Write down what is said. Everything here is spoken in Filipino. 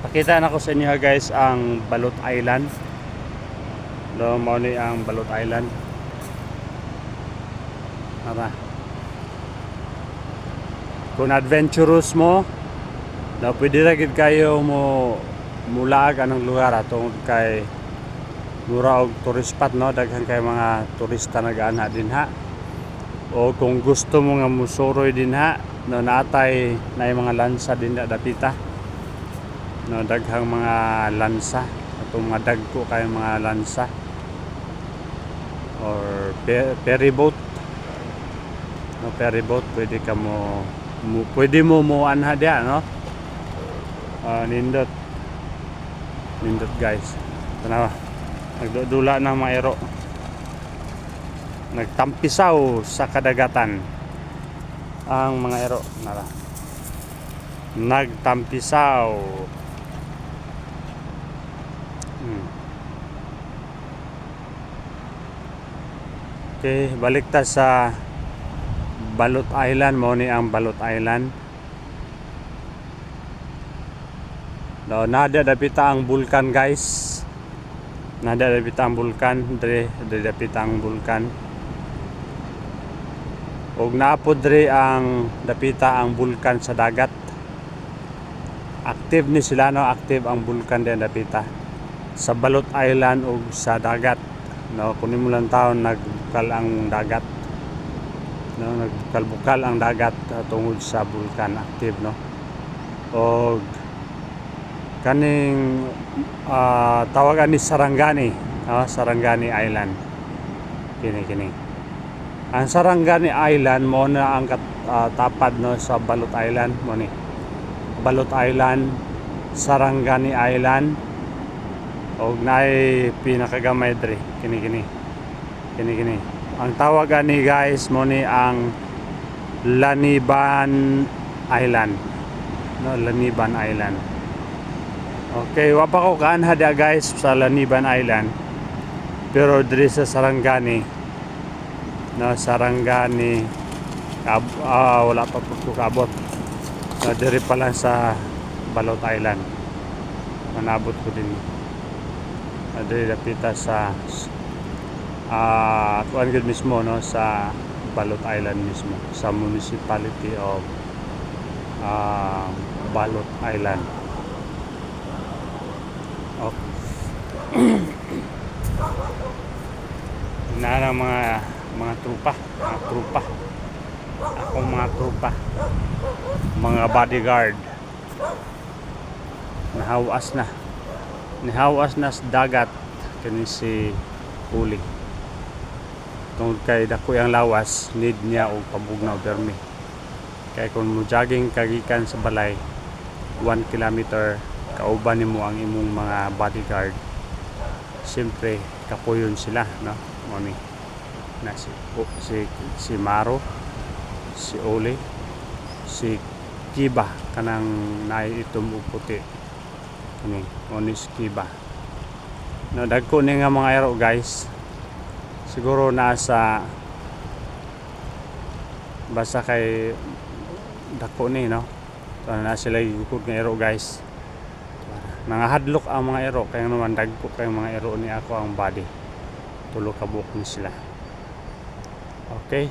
Pakita na ko sa inyo guys ang Balot Island. Do mo ni ang Balot Island. Tara. Kung adventurous mo, na pwede ra gid kayo mo mulaag anong lugar atong kay mura og tourist spot, no, daghan kay mga turista nag-ana dinha. O kung gusto mo nga musuroy dinha, no, natay na mga lansa dinha dapita. No, daghang mga lansa atong mga dagko kay mga lansa or ferry boat, no, ferry boat pwede ka mo pwede mo anha dia, no. Nindot guys, tanawa nagdudula ng mga ero, nagtampisaw sa kadagatan ang mga ero, nara nagtampisaw. Okay, balik ta sa Balot Island. Mo ni ang Balot Island. Do nada dapita ang bulkan guys. Nada dapita ang bulkan, dre dapita ang bulkan. Og naapod dre ang dapita ang bulkan sa dagat. Active ni sila, no, active ang bulkan din dapita sa Balot Island og sa dagat. No, kunin mo lang taon nagbukal ang dagat, no, nagbukal ang dagat tungod sa bulkan, active, no. Og kaning tawagan ni Sarangani, Sarangani Island. Kini ang Sarangani Island mo na ang tapad, no, sa Balot Island mo ni Balot Island, Sarangani Island. Og naay pinakagamay dre kini ang tawagan ni guys mo ni ang Laniban Island, no, Laniban Island. Okay, wa pa ko kaanha dia guys sa Laniban Island, pero diri sa Sarangani, no, Sarangani wala pa po kabot, diri pa lang sa Balot Island manabot ko din. Diri dapita sa kuan gid mismo, no, sa Balot Island mismo, sa municipality of Balot Island. Na mga trupa, akong mga trupa, mga bodyguard nihawas na sa dagat kani si Uli. Tungod kay dako ang lawas, need niya og pabugnaw permi. Kay kung mo jogging kagikan sa balay 1 kilometer, kauban nimo ang imong mga bodyguard, siyempre kapuyon sila, no, mo ni na si Maro, si Uli, si Kiba kanang naay itom ug puti ni Onis Kiba. No, dagko ni nga mga ero guys, siguro nasa basta kay dako ni, no, na sila gikod nga ero guys. Nangahadlok ang mga ero kay naman dagko kay mga ero ni ako ang body, tulo ka buok ni sila. Okay.